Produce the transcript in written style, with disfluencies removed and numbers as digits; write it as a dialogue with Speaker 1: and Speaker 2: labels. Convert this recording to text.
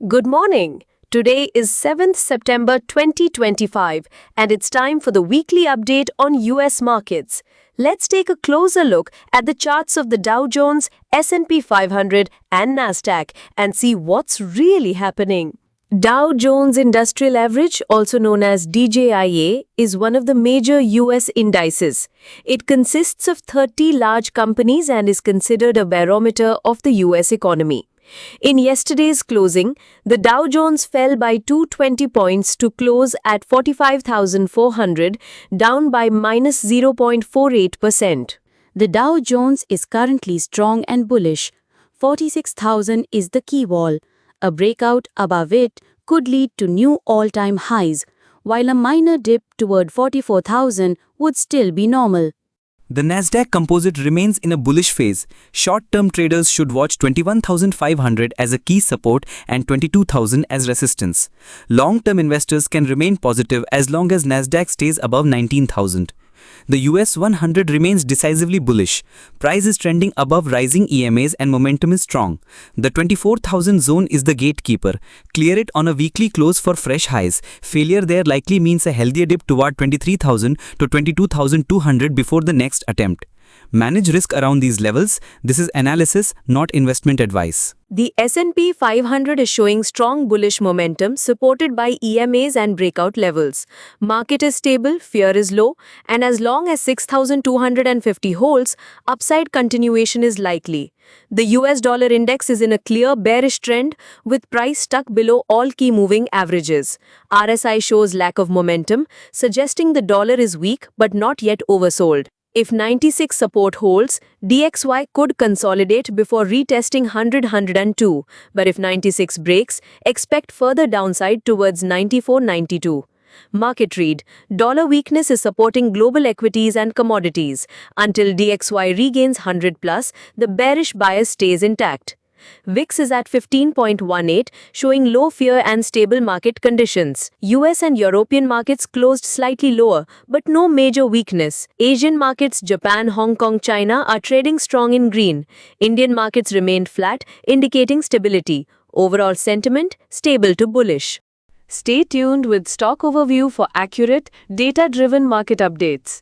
Speaker 1: Good morning. Today is 7th September 2025 and it's time for the weekly update on US markets. Let's take a closer look at the charts of the Dow Jones, S&P 500 and Nasdaq and see what's really happening. Dow Jones Industrial Average, also known as DJIA, is one of the major US indices. It consists of 30 large companies and is considered a barometer of the US economy. In yesterday's closing, the Dow Jones fell by 220 points to close at 45,400, down by minus 0.48%.
Speaker 2: The Dow Jones is currently strong and bullish. 46,000 is the key wall. A breakout above it could lead to new all-time highs, while a minor dip toward 44,000 would still be normal.
Speaker 3: The Nasdaq Composite remains in a bullish phase. Short-term traders should watch 21,500 as a key support and 22,000 as resistance. Long-term investors can remain positive as long as Nasdaq stays above 19,000. The US 100 remains decisively bullish. Price is trending above rising EMAs and momentum is strong. The 24,000 zone is the gatekeeper. Clear it on a weekly close for fresh highs. Failure there likely means a healthier dip toward 23,000 to 22,200 before the next attempt. Manage risk around these levels. This is analysis, not investment advice.
Speaker 1: The S&P 500 is showing strong bullish momentum supported by EMAs and breakout levels. Market is stable, fear is low, and as long as 6,250 holds, upside continuation is likely. The US dollar index is in a clear bearish trend with price stuck below all key moving averages. RSI shows lack of momentum, suggesting the dollar is weak but not yet oversold. If 96 support holds, DXY could consolidate before retesting 100-102, but if 96 breaks, expect further downside towards 94-92. Market read: dollar weakness is supporting global equities and commodities. Until DXY regains 100+, the bearish bias stays intact. VIX is at 15.18, showing low fear and stable market conditions. US and European markets closed slightly lower, but no major weakness. Asian markets, Japan, Hong Kong, China are trading strong in green. Indian markets remained flat, indicating stability. Overall sentiment, stable to bullish. Stay tuned with Stock Overview for accurate, data-driven market updates.